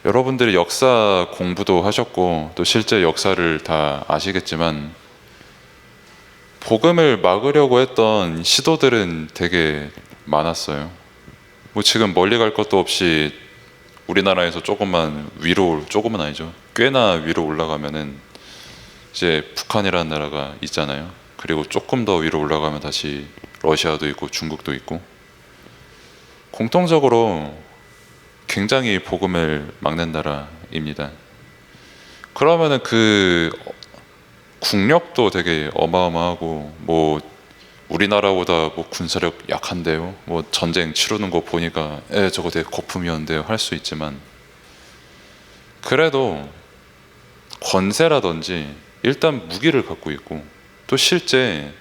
여러분들이 역사 공부도 하셨고 또 실제 역사를 다 아시겠지만 복음을 막으려고 했던 시도들은 되게 많았어요. 뭐 지금 멀리 갈 것도 없이 우리나라에서 조금만 위로, 조금은 아니죠, 꽤나 위로 올라가면은 이제 북한이라는 나라가 있잖아요. 그리고 조금 더 위로 올라가면 다시 러시아도 있고 중국도 있고, 공통적으로 굉장히 복음을 막는 나라입니다. 그러면은 그 국력도 되게 어마어마하고, 뭐 우리나라보다 뭐 군사력 약한데요, 뭐 전쟁 치르는 거 보니까 저거 되게 거품이었는데요 할 수 있지만, 그래도 권세라든지 일단 무기를 갖고 있고, 또 실제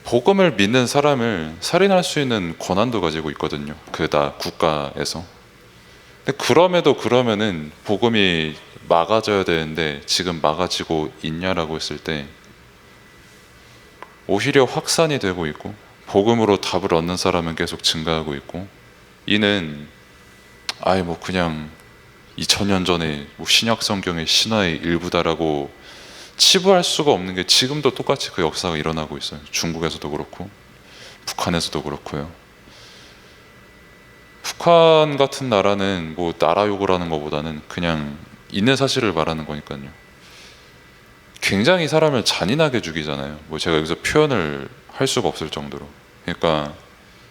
복음을 믿는 사람을 살인할 수 있는 권한도 가지고 있거든요, 그 국가에서. 근데 그러면은 복음이 막아져야 되는데 지금 막아지고 있냐라고 했을 때 오히려 확산이 되고 있고, 복음으로 답을 얻는 사람은 계속 증가하고 있고, 이는 아예 뭐 그냥 2000년 전에 뭐 신약 성경의 신화의 일부다라고 치부할 수가 없는 게 지금도 똑같이 그 역사가 일어나고 있어요. 중국에서도 그렇고 북한에서도 그렇고요. 북한 같은 나라는 뭐 나라 욕을 하는 것보다는 그냥 있는 사실을 말하는 거니까요. 굉장히 사람을 잔인하게 죽이잖아요. 뭐 제가 여기서 표현을 할 수가 없을 정도로. 그러니까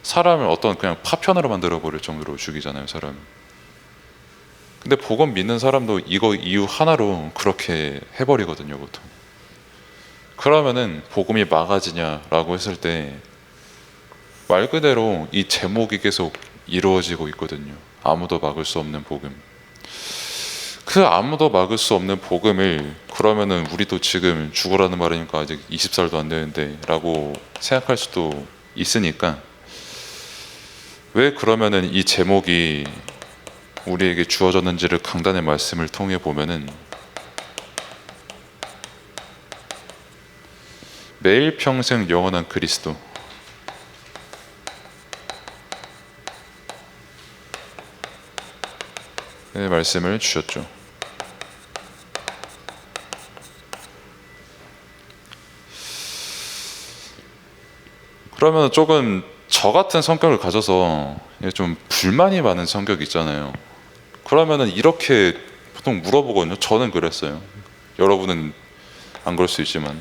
사람을 어떤 그냥 파편으로 만들어 버릴 정도로 죽이잖아요, 사람. 근데 복음 믿는 사람도 이거 이유 하나로 그렇게 해버리거든요, 보통. 그러면은 복음이 막아지냐라고 했을 때 말 그대로 이 제목이 계속 이루어지고 있거든요. 아무도 막을 수 없는 복음. 그 아무도 막을 수 없는 복음을 그러면은 우리도 지금 죽으라는 말이니까 아직 20살도 안 되는데 라고 생각할 수도 있으니까, 왜 그러면은 이 제목이 우리에게 주어졌는지를 강단의 말씀을 통해 보면은, 매일 평생 영원한 그리스도, 네, 말씀을 주셨죠. 그러면 조금 저 같은 성격을 가져서 좀 불만이 많은 성격 있잖아요. 그러면은 이렇게 보통 물어보거든요. 저는 그랬어요. 여러분은 안 그럴 수 있지만,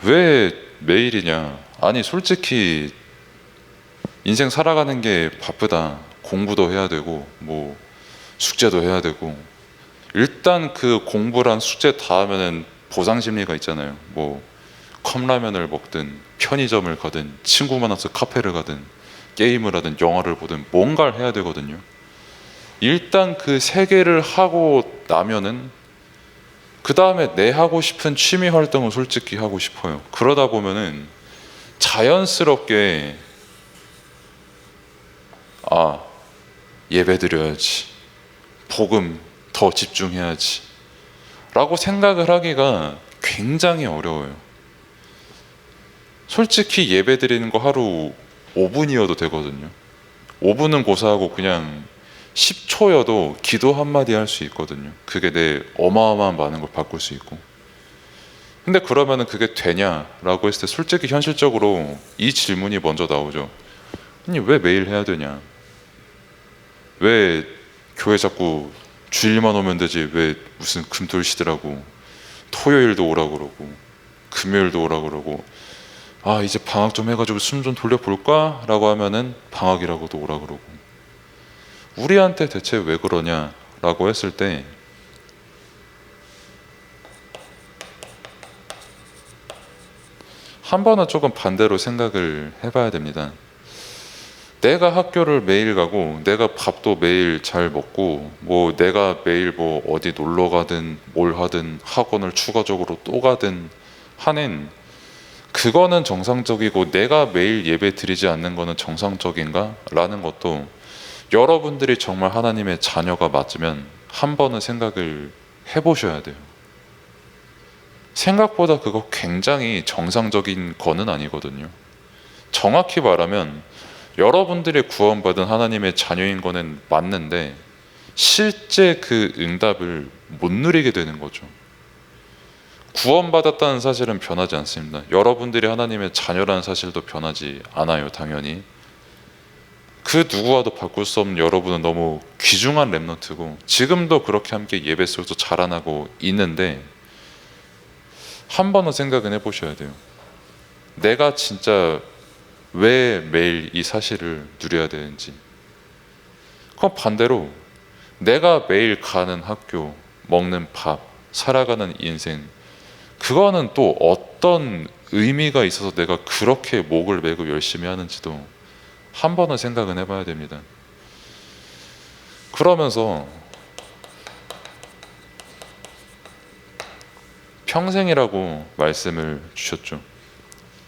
왜 매일이냐? 아니 솔직히 인생 살아가는 게 바쁘다. 공부도 해야 되고 뭐 숙제도 해야 되고, 일단 그 공부란 숙제 다 하면은 보상 심리가 있잖아요. 뭐 컵라면을 먹든 편의점을 가든 친구 만나서 카페를 가든 게임을 하든 영화를 보든 뭔가를 해야 되거든요. 일단 그 세 개를 하고 나면은 그 다음에 내 하고 싶은 취미 활동을 솔직히 하고 싶어요. 그러다 보면은 자연스럽게 예배 드려야지, 복음 더 집중해야지 라고 생각을 하기가 굉장히 어려워요. 솔직히 예배 드리는 거 하루 5분이어도 되거든요. 5분은 고사하고 그냥 10초여도 기도 한마디 할 수 있거든요. 그게 내 어마어마한 많은 걸 바꿀 수 있고. 근데 그러면은 그게 되냐라고 했을 때 솔직히 현실적으로 이 질문이 먼저 나오죠. 아니 왜 매일 해야 되냐? 왜 교회 자꾸 주일만 오면 되지, 왜 무슨 금토일시더라고 토요일도 오라고 그러고 금요일도 오라고 그러고, 이제 방학 좀 해가지고 숨 좀 돌려볼까? 라고 하면은 방학이라고도 오라고 그러고. 우리한테 대체 왜 그러냐? 라고 했을 때 한 번은 조금 반대로 생각을 해봐야 됩니다. 내가 학교를 매일 가고 내가 밥도 매일 잘 먹고 뭐 내가 매일 뭐 어디 놀러 가든 뭘 하든 학원을 추가적으로 또 가든 하는, 그거는 정상적이고 내가 매일 예배 드리지 않는 거는 정상적인가? 라는 것도 여러분들이 정말 하나님의 자녀가 맞으면 한 번은 생각을 해보셔야 돼요. 생각보다 그거 굉장히 정상적인 거는 아니거든요. 정확히 말하면 여러분들이 구원받은 하나님의 자녀인 거는 맞는데 실제 그 응답을 못 누리게 되는 거죠. 구원받았다는 사실은 변하지 않습니다. 여러분들이 하나님의 자녀라는 사실도 변하지 않아요. 당연히 그 누구와도 바꿀 수 없는 여러분은 너무 귀중한 렘넌트고 지금도 그렇게 함께 예배 속에서 자라나고 있는데 한 번은 생각은 해보셔야 돼요. 내가 진짜 왜 매일 이 사실을 누려야 되는지. 그럼 반대로 내가 매일 가는 학교, 먹는 밥, 살아가는 인생, 그거는 또 어떤 의미가 있어서 내가 그렇게 목을 매고 열심히 하는지도 한 번은 생각은 해봐야 됩니다. 그러면서 평생이라고 말씀을 주셨죠.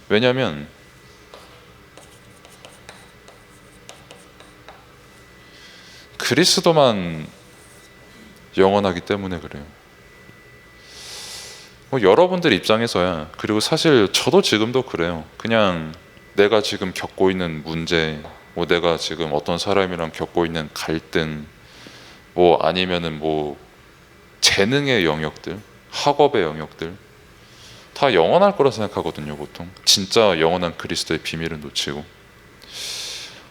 왜냐하면 그리스도만 영원하기 때문에 그래요. 여러분들 입장에서야, 그리고 사실 저도 지금도 그래요. 그냥 내가 지금 겪고 있는 문제, 내가 지금 어떤 사람이랑 겪고 있는 갈등, 아니면은 재능의 영역들, 학업의 영역들 다 영원할 거라 생각하거든요. 보통 진짜 영원한 그리스도의 비밀은 놓치고.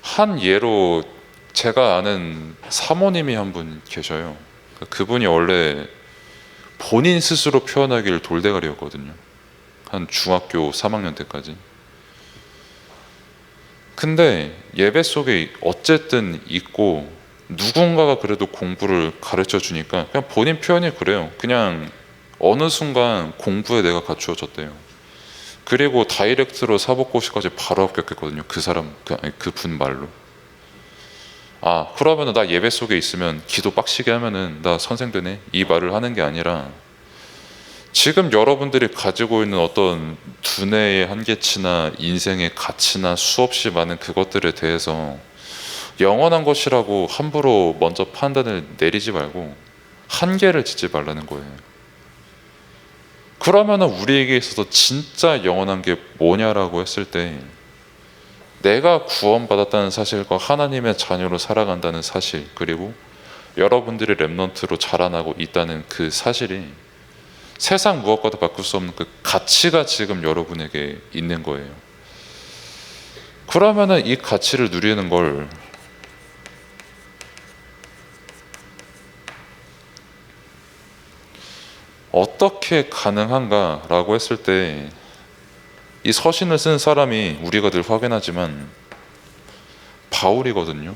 한 예로 제가 아는 사모님이 한 분 계셔요. 그분이 원래 본인 스스로 표현하기를 돌대가리였거든요. 한 중학교 3학년 때까지. 근데 예배 속에 어쨌든 있고 누군가가 그래도 공부를 가르쳐 주니까 그냥 본인 표현이 그래요. 그냥 어느 순간 공부에 내가 갖추어졌대요. 그리고 다이렉트로 사법고시까지 바로 합격했거든요. 그분 말로. 그러면은 나 예배 속에 있으면 기도 빡시게 하면은 나 선생 되네, 이 말을 하는 게 아니라 지금 여러분들이 가지고 있는 어떤 두뇌의 한계치나 인생의 가치나 수없이 많은 그것들에 대해서 영원한 것이라고 함부로 먼저 판단을 내리지 말고 한계를 짓지 말라는 거예요. 그러면은 우리에게 있어서 진짜 영원한 게 뭐냐라고 했을 때 내가 구원받았다는 사실과 하나님의 자녀로 살아간다는 사실, 그리고 여러분들이 렘넌트로 자라나고 있다는 그 사실이 세상 무엇과도 바꿀 수 없는 그 가치가 지금 여러분에게 있는 거예요. 그러면은 이 가치를 누리는 걸 어떻게 가능한가라고 했을 때 이 서신을 쓴 사람이 우리가 늘 확인하지만 바울이거든요.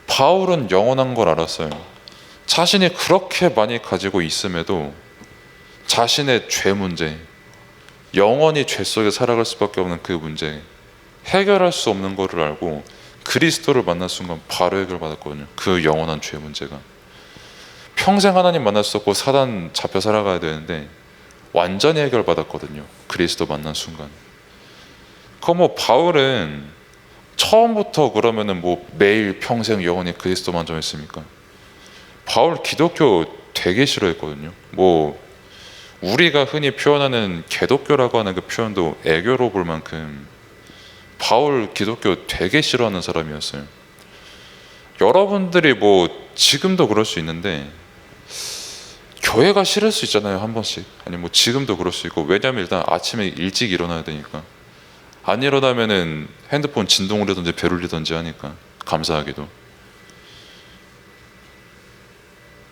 바울은 영원한 걸 알았어요. 자신이 그렇게 많이 가지고 있음에도 자신의 죄 문제, 영원히 죄 속에 살아갈 수밖에 없는 그 문제, 해결할 수 없는 거를 알고 그리스도를 만난 순간 바로 해결받았거든요. 그 영원한 죄 문제가. 평생 하나님 만날 수 없고 사단 잡혀 살아가야 되는데 완전히 해결받았거든요. 그리스도 만난 순간. 바울은 처음부터 그러면은 매일 평생 영원히 그리스도만 정했습니까? 바울 기독교 되게 싫어했거든요. 우리가 흔히 표현하는 개독교라고 하는 그 표현도 애교로 볼 만큼 바울 기독교 되게 싫어하는 사람이었어요. 여러분들이 지금도 그럴 수 있는데 교회가 싫을 수 있잖아요. 한 번씩. 아니 지금도 그럴 수 있고. 왜냐면 일단 아침에 일찍 일어나야 되니까. 안 일어나면은 핸드폰 진동 울리든지 벨 울리든지 하니까. 감사하게도.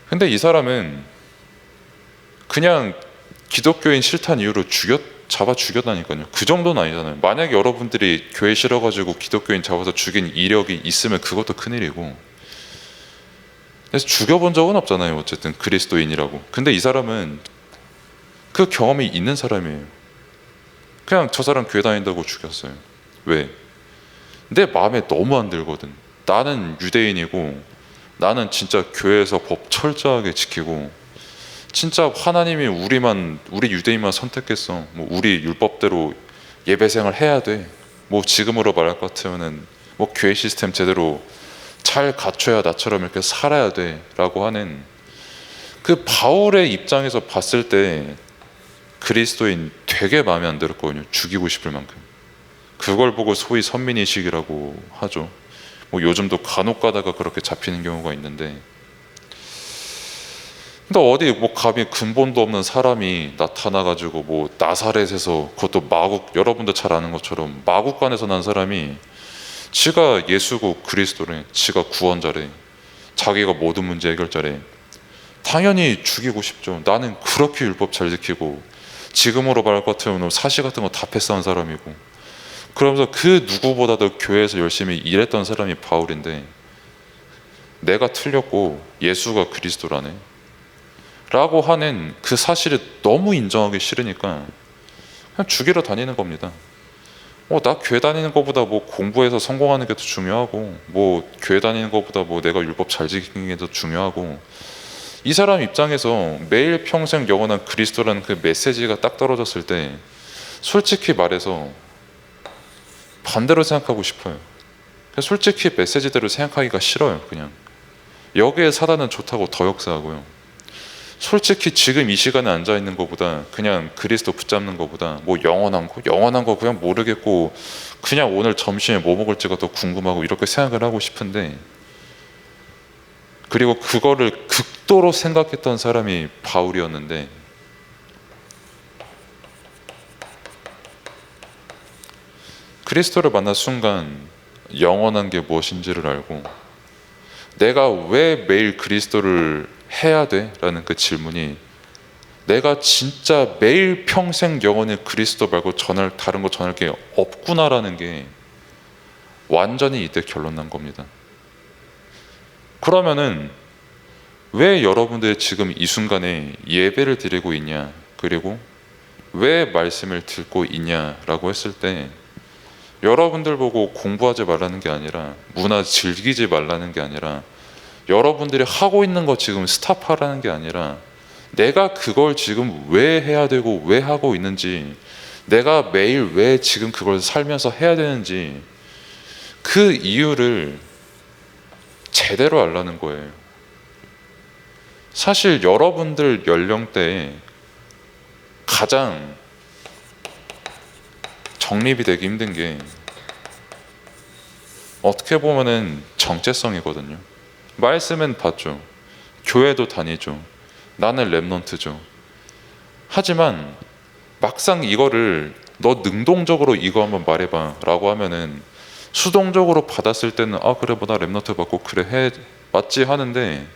근데 이 사람은 그냥 기독교인 싫다는 이유로 잡아 죽였다니까요. 그 정도는 아니잖아요. 만약에 여러분들이 교회 싫어가지고 기독교인 잡아서 죽인 이력이 있으면 그것도 큰일이고, 그래서 죽여본 적은 없잖아요. 어쨌든 그리스도인이라고. 근데 이 사람은 그 경험이 있는 사람이에요. 그냥 저 사람 교회 다닌다고 죽였어요. 왜? 내 마음에 너무 안 들거든. 나는 유대인이고 나는 진짜 교회에서 법 철저하게 지키고 진짜 하나님이 우리 유대인만 선택했어. 우리 율법대로 예배생활 해야 돼. 지금으로 말할 것 같으면은 교회 시스템 제대로 잘 갖춰야 나처럼 이렇게 살아야 돼 라고 하는 그 바울의 입장에서 봤을 때 그리스도인 되게 마음에 안 들었거든요. 죽이고 싶을 만큼. 그걸 보고 소위 선민의식이라고 하죠. 뭐 요즘도 간혹 가다가 그렇게 잡히는 경우가 있는데, 근데 어디 뭐 감히 근본도 없는 사람이 나타나가지고 뭐 나사렛에서, 그것도 마국, 여러분도 잘 아는 것처럼 마국간에서 난 사람이 지가 예수고 그리스도래, 지가 구원자래, 자기가 모든 문제 해결자래, 당연히 죽이고 싶죠. 나는 그렇게 율법 잘 지키고 지금으로 말할 것 같으면 사시 같은 거 다 패스한 사람이고, 그러면서 그 누구보다도 교회에서 열심히 일했던 사람이 바울인데, 내가 틀렸고 예수가 그리스도라네 라고 하는 그 사실을 너무 인정하기 싫으니까 그냥 죽이러 다니는 겁니다. 나 교회 다니는 것보다 뭐 공부해서 성공하는 게 더 중요하고, 뭐 교회 다니는 것보다 뭐 내가 율법 잘 지키는 게 더 중요하고, 이 사람 입장에서 매일 평생 영원한 그리스도라는 그 메시지가 딱 떨어졌을 때 솔직히 말해서 반대로 생각하고 싶어요. 솔직히 메시지대로 생각하기가 싫어요. 그냥 여기에 사단은 좋다고 더 역사하고요. 솔직히 지금 이 시간에 앉아있는 것보다 그냥 그리스도 붙잡는 것보다 뭐 영원한 거 그냥 모르겠고 그냥 오늘 점심에 뭐 먹을지가 더 궁금하고 이렇게 생각을 하고 싶은데, 그리고 그거를 극도로 생각했던 사람이 바울이었는데, 그리스도를 만난 순간 영원한 게 무엇인지를 알고, 내가 왜 매일 그리스도를 해야 돼? 라는 그 질문이, 내가 진짜 매일 평생 영원히 그리스도 말고 다른 거 전할 게 없구나라는 게 완전히 이때 결론 난 겁니다. 그러면은 왜 여러분들이 지금 이 순간에 예배를 드리고 있냐, 그리고 왜 말씀을 듣고 있냐라고 했을 때, 여러분들 보고 공부하지 말라는 게 아니라, 문화 즐기지 말라는 게 아니라, 여러분들이 하고 있는 거 지금 스탑하라는 게 아니라, 내가 그걸 지금 왜 해야 되고 왜 하고 있는지, 내가 매일 왜 지금 그걸 살면서 해야 되는지, 그 이유를 제대로 알라는 거예요. 사실 여러분들 연령대에 가장 정립이 되기 힘든 게 어떻게 보면은 정체성이거든요. 말씀은 봤죠. 교회도 다니죠. 나는 랩넌트죠. 하지만 막상 이거를 너 능동적으로 이거 한번 말해봐 라고 하면은 수동적으로 받았을 때는 그래 뭐 나 랩넌트 받고 그래 해 맞지 하는데,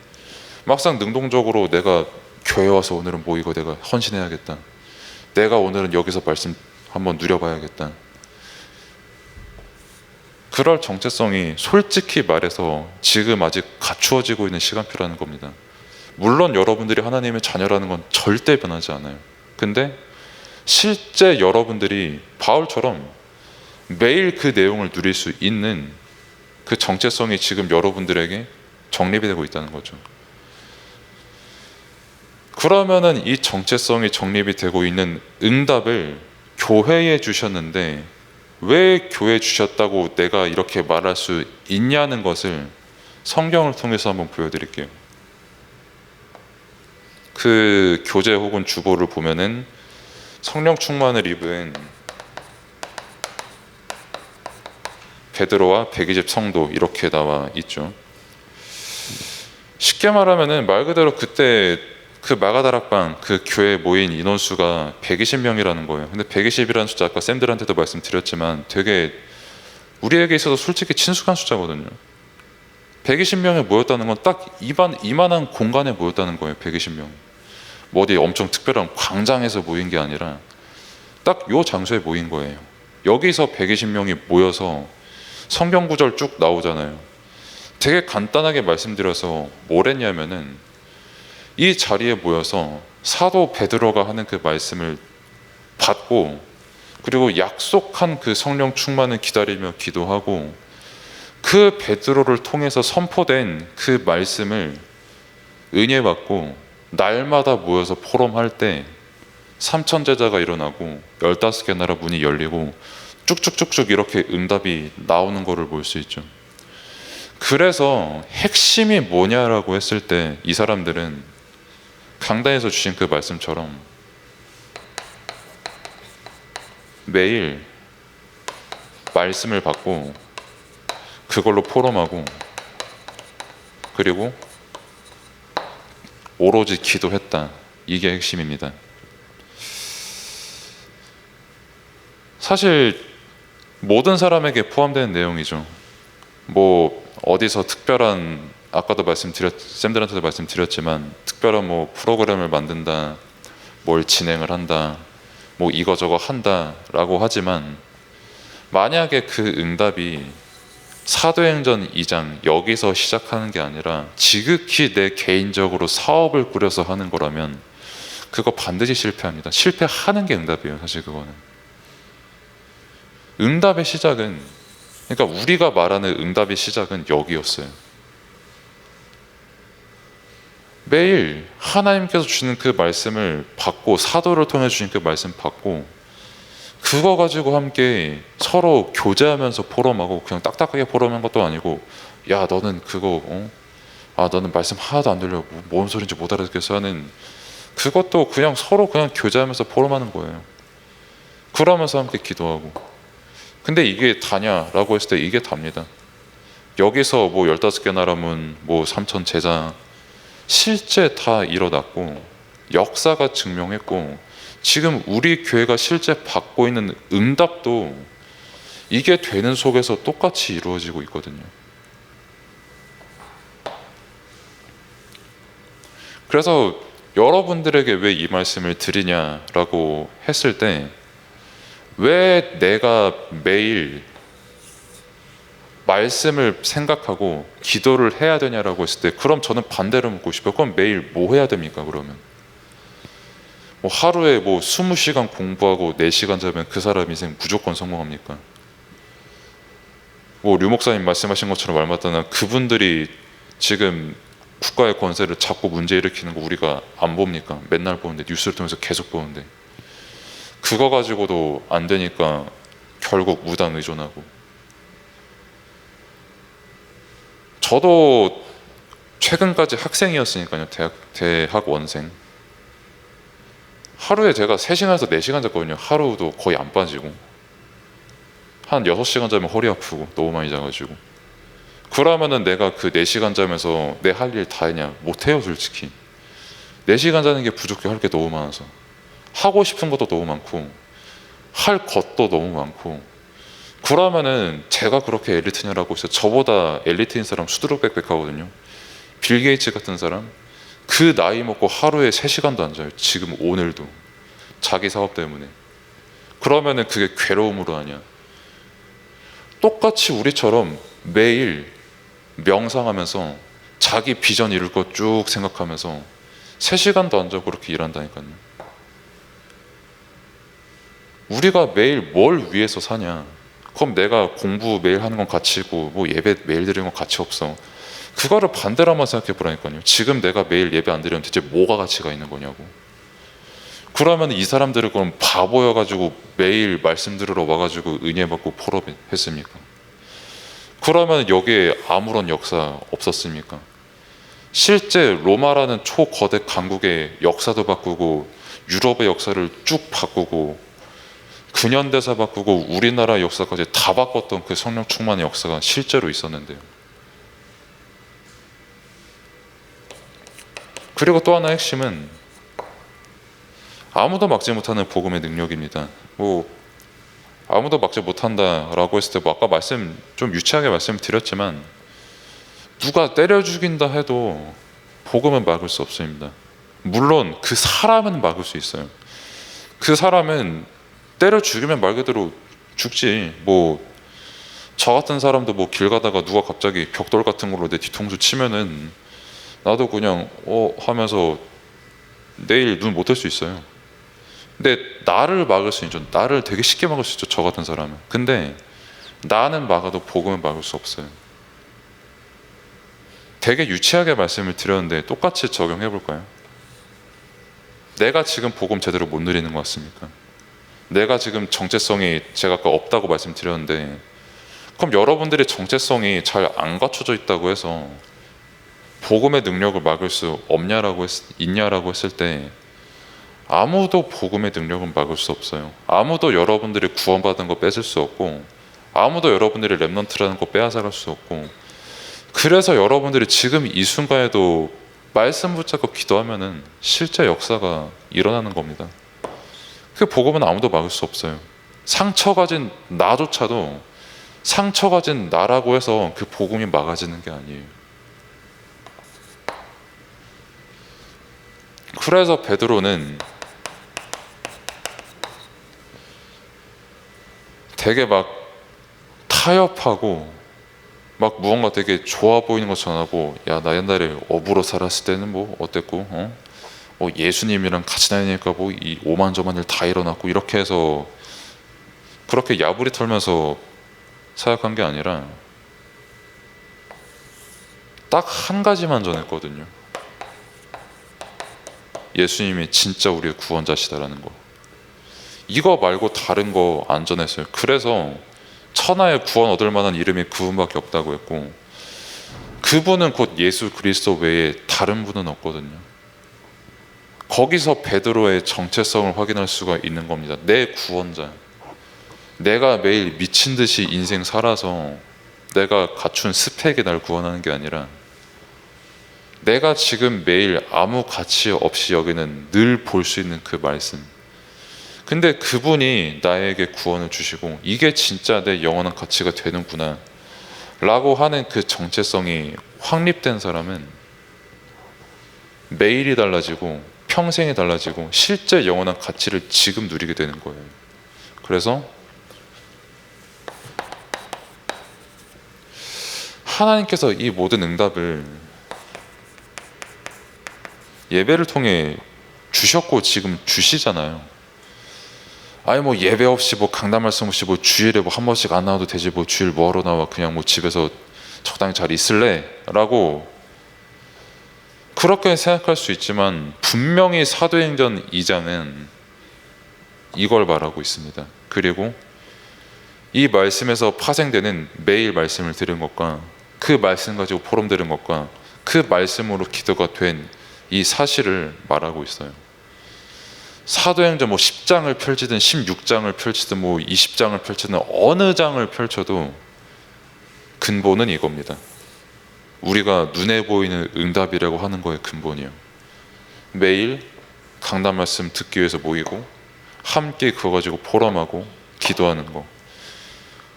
막상 능동적으로 내가 교회 와서 오늘은 뭐 이거 내가 헌신해야겠다, 내가 오늘은 여기서 말씀 한번 누려봐야겠다, 그럴 정체성이 솔직히 말해서 지금 아직 갖추어지고 있는 시간표라는 겁니다. 물론 여러분들이 하나님의 자녀라는 건 절대 변하지 않아요. 근데 실제 여러분들이 바울처럼 매일 그 내용을 누릴 수 있는 그 정체성이 지금 여러분들에게 정립이 되고 있다는 거죠. 그러면은 이 정체성이 정립이 되고 있는 응답을 교회에 주셨는데, 왜 교회에 주셨다고 내가 이렇게 말할 수 있냐는 것을 성경을 통해서 한번 보여드릴게요. 그 교재 혹은 주보를 보면은 성령 충만을 입은 베드로와 120 성도 이렇게 나와 있죠. 쉽게 말하면은 말 그대로 그때 그 마가다락방 그 교회에 모인 인원수가 120명이라는 거예요. 근데 120이라는 숫자 아까 쌤들한테도 말씀드렸지만 되게 우리에게 있어서 솔직히 친숙한 숫자거든요. 120명에 모였다는 건 딱 이만한 공간에 모였다는 거예요. 120명. 뭐 어디 엄청 특별한 광장에서 모인 게 아니라 딱 요 장소에 모인 거예요. 여기서 120명이 모여서 성경 구절 쭉 나오잖아요. 되게 간단하게 말씀드려서 뭘 했냐면은, 이 자리에 모여서 사도 베드로가 하는 그 말씀을 받고, 그리고 약속한 그 성령 충만을 기다리며 기도하고, 그 베드로를 통해서 선포된 그 말씀을 은혜 받고 날마다 모여서 포럼할 때 3천 제자가 일어나고 15개 나라 문이 열리고 쭉쭉쭉쭉 이렇게 응답이 나오는 거를 볼 수 있죠. 그래서 핵심이 뭐냐라고 했을 때 이 사람들은 강단에서 주신 그 말씀처럼 매일 말씀을 받고 그걸로 포럼하고 그리고 오로지 기도했다. 이게 핵심입니다. 사실 모든 사람에게 포함되는 내용이죠. 뭐 어디서 특별한, 아까도 쌤들한테도 말씀드렸지만 특별한 뭐 프로그램을 만든다, 뭘 진행을 한다, 뭐 이거저거 한다라고 하지만 만약에 그 응답이 사도행전 2장 여기서 시작하는 게 아니라 지극히 내 개인적으로 사업을 꾸려서 하는 거라면 그거 반드시 실패합니다. 실패하는 게 응답이에요. 사실 그거는 응답의 시작은, 그러니까 우리가 말하는 응답의 시작은 여기였어요. 매일 하나님께서 주시는 그 말씀을 받고, 사도를 통해 주신 그 말씀 받고, 그거 가지고 함께 서로 교제하면서 포럼하고, 그냥 딱딱하게 포럼한 것도 아니고, 야 너는 그거 너는 말씀 하나도 안 들려, 뭔 소린지 못 알아듣겠어 하는, 그것도 그냥 서로 그냥 교제하면서 포럼하는 거예요. 그러면서 함께 기도하고. 근데 이게 다냐라고 했을 때 이게 답니다. 여기서 뭐 15개 나라문, 뭐 3천 제자 실제 다 일어났고 역사가 증명했고, 지금 우리 교회가 실제 받고 있는 응답도 이게 되는 속에서 똑같이 이루어지고 있거든요. 그래서 여러분들에게 왜 이 말씀을 드리냐라고 했을 때, 왜 내가 매일 말씀을 생각하고 기도를 해야 되냐라고 했을 때, 그럼 저는 반대로 묻고 싶어요. 그럼 매일 뭐 해야 됩니까? 그러면 뭐 하루에 뭐 20시간 공부하고 4시간 자면 그 사람 인생 무조건 성공합니까? 뭐 류 목사님 말씀하신 것처럼 말마따나 그분들이 지금 국가의 권세를 잡고 문제 일으키는 거 우리가 안 봅니까? 맨날 보는데, 뉴스를 통해서 계속 보는데, 그거 가지고도 안 되니까 결국 무당 의존하고. 저도 최근까지 학생이었으니까요. 대학 원생. 하루에 제가 3시간에서 4시간 잤거든요. 하루도 거의 안 빠지고. 한 6시간 자면 허리 아프고, 너무 많이 자가지고. 그러면은 내가 그 4시간 자면서 내 할 일 다 했냐? 못해요, 솔직히. 4시간 자는 게 부족해. 할 게 너무 많아서. 하고 싶은 것도 너무 많고, 할 것도 너무 많고. 그러면은 제가 그렇게 엘리트냐라고 해서, 저보다 엘리트인 사람 수두룩백백 하거든요. 빌 게이츠 같은 사람, 그 나이 먹고 하루에 3시간도 안 자요. 지금 오늘도 자기 사업 때문에. 그러면은 그게 괴로움으로 하냐? 똑같이 우리처럼 매일 명상하면서 자기 비전 이룰 것 쭉 생각하면서 3시간도 안 자고 그렇게 일한다니까요. 우리가 매일 뭘 위해서 사냐? 그럼 내가 공부 매일 하는 건 가치고, 뭐 예배 매일 드리는 건 가치 없어. 그거를 반대로 한번 생각해 보라니까요. 지금 내가 매일 예배 안 드리면 대체 뭐가 가치가 있는 거냐고. 그러면 이 사람들을 그럼 바보여가지고 매일 말씀 들으러 와가지고 은혜 받고 포럼했습니까? 그러면 여기에 아무런 역사 없었습니까? 실제 로마라는 초거대 강국의 역사도 바꾸고, 유럽의 역사를 쭉 바꾸고, 근현대사 바꾸고, 우리나라 역사까지 다 바꿨던 그 성령 충만의 역사가 실제로 있었는데요. 그리고 또 하나 핵심은 아무도 막지 못하는 복음의 능력입니다. 뭐 아무도 막지 못한다라고 했을 때, 뭐 아까 좀 유치하게 말씀드렸지만, 누가 때려 죽인다 해도 복음은 막을 수 없습니다. 물론 그 사람은 막을 수 있어요. 그 사람은 때려 죽이면 말 그대로 죽지. 뭐 저 같은 사람도 뭐 길 가다가 누가 갑자기 벽돌 같은 걸로 내 뒤통수 치면은 나도 그냥 하면서 내일 눈 못 뜰 수 있어요. 근데 나를 막을 수 있죠. 나를 되게 쉽게 막을 수 있죠, 저 같은 사람은. 근데 나는 막아도 복음은 막을 수 없어요. 되게 유치하게 말씀을 드렸는데 똑같이 적용해 볼까요? 내가 지금 복음 제대로 못 누리는 것 같습니까? 내가 지금 정체성이 제가 아까 없다고 말씀드렸는데, 그럼 여러분들의 정체성이 잘 안 갖춰져 있다고 해서 복음의 능력을 막을 수 있냐라고 했을 때, 아무도 복음의 능력은 막을 수 없어요. 아무도 여러분들이 구원받은 거 뺏을 수 없고, 아무도 여러분들이 렘넌트라는 거 빼앗아갈 수 없고, 그래서 여러분들이 지금 이 순간에도 말씀 붙잡고 기도하면은 실제 역사가 일어나는 겁니다. 그 복음은 아무도 막을 수 없어요. 상처 가진 나조차도 상처 가진 나라고 해서 그 복음이 막아지는 게 아니에요. 그래서 베드로는 되게 막 타협하고 막 무언가 되게 좋아 보이는 거 전하고, 야, 나 옛날에 어부로 살았을 때는 뭐 어땠고, 예수님이랑 같이 다니니까 뭐 이 오만저만 일 다 일어났고, 이렇게 해서 그렇게 야부리 털면서 사역한 게 아니라 딱 한 가지만 전했거든요. 예수님이 진짜 우리의 구원자시다라는 거. 이거 말고 다른 거 안 전했어요. 그래서 천하의 구원 얻을 만한 이름이 그분밖에 없다고 했고, 그분은 곧 예수 그리스도 외에 다른 분은 없거든요. 거기서 베드로의 정체성을 확인할 수가 있는 겁니다. 내 구원자. 내가 매일 미친 듯이 인생 살아서 내가 갖춘 스펙이 날 구원하는 게 아니라, 내가 지금 매일 아무 가치 없이 여기는 늘 볼 수 있는 그 말씀. 근데 그분이 나에게 구원을 주시고 이게 진짜 내 영원한 가치가 되는구나 라고 하는 그 정체성이 확립된 사람은 매일이 달라지고 평생이 달라지고 실제 영원한 가치를 지금 누리게 되는 거예요. 그래서 하나님께서 이 모든 응답을 예배를 통해 주셨고 지금 주시잖아요. 아니 뭐 예배 없이 뭐 강단 말씀 없이 뭐 주일에 뭐 한 번씩 안 나와도 되지, 뭐 주일 뭐하러 나와, 그냥 뭐 집에서 적당히 잘 있을래? 라고 그렇게 생각할 수 있지만, 분명히 사도행전 2장은 이걸 말하고 있습니다. 그리고 이 말씀에서 파생되는 매일 말씀을 들은 것과 그 말씀 가지고 포럼 들은 것과 그 말씀으로 기도가 된 이 사실을 말하고 있어요. 사도행전 뭐 10장을 펼치든 16장을 펼치든 뭐 20장을 펼치든 어느 장을 펼쳐도 근본은 이겁니다. 우리가 눈에 보이는 응답이라고 하는 거의 근본이요. 매일 강단 말씀 듣기 위해서 모이고 함께 그거 가지고 포럼하고 기도하는 거.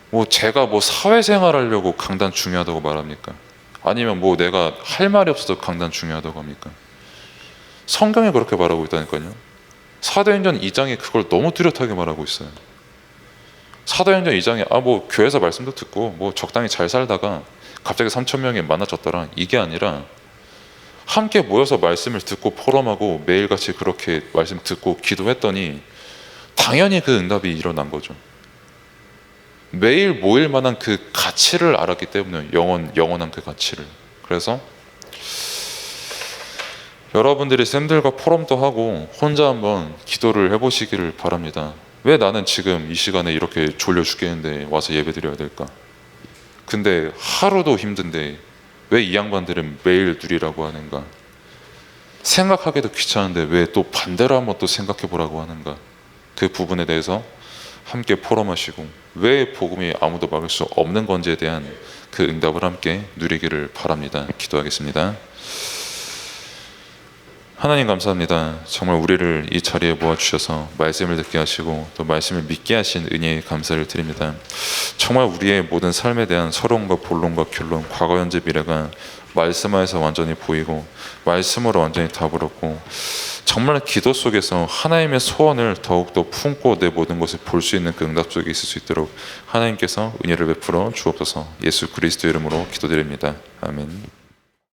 뭐 제가 뭐 사회생활 하려고 강단 중요하다고 말합니까? 아니면 뭐 내가 할 말이 없어서 강단 중요하다고 합니까? 성경이 그렇게 말하고 있다니까요. 사도행전 2장이 그걸 너무 뚜렷하게 말하고 있어요. 사도행전 2장에 뭐 교회에서 말씀도 듣고 뭐 적당히 잘 살다가 갑자기 3,000명이 많아졌더라, 이게 아니라 함께 모여서 말씀을 듣고 포럼하고 매일같이 그렇게 말씀 듣고 기도했더니 당연히 그 응답이 일어난 거죠. 매일 모일 만한 그 가치를 알았기 때문에, 영원한 그 가치를. 그래서 여러분들이 쌤들과 포럼도 하고 혼자 한번 기도를 해보시기를 바랍니다. 왜 나는 지금 이 시간에 이렇게 졸려 죽겠는데 와서 예배 드려야 될까? 근데 하루도 힘든데 왜 이 양반들은 매일 누리라고 하는가? 생각하기도 귀찮은데 왜 또 반대로 한번 또 생각해 보라고 하는가? 그 부분에 대해서 함께 포럼하시고 왜 복음이 아무도 막을 수 없는 건지에 대한 그 응답을 함께 누리기를 바랍니다. 기도하겠습니다. 하나님 감사합니다. 정말 우리를 이 자리에 모아주셔서 말씀을 듣게 하시고 또 말씀을 믿게 하신 은혜에 감사를 드립니다. 정말 우리의 모든 삶에 대한 서론과 본론과 결론, 과거, 현재, 미래가 말씀 안에서 완전히 보이고 말씀으로 완전히 답을 얻고, 정말 기도 속에서 하나님의 소원을 더욱더 품고 내 모든 것을 볼 수 있는 그 응답 속에 있을 수 있도록 하나님께서 은혜를 베풀어 주옵소서. 예수 그리스도 이름으로 기도드립니다. 아멘.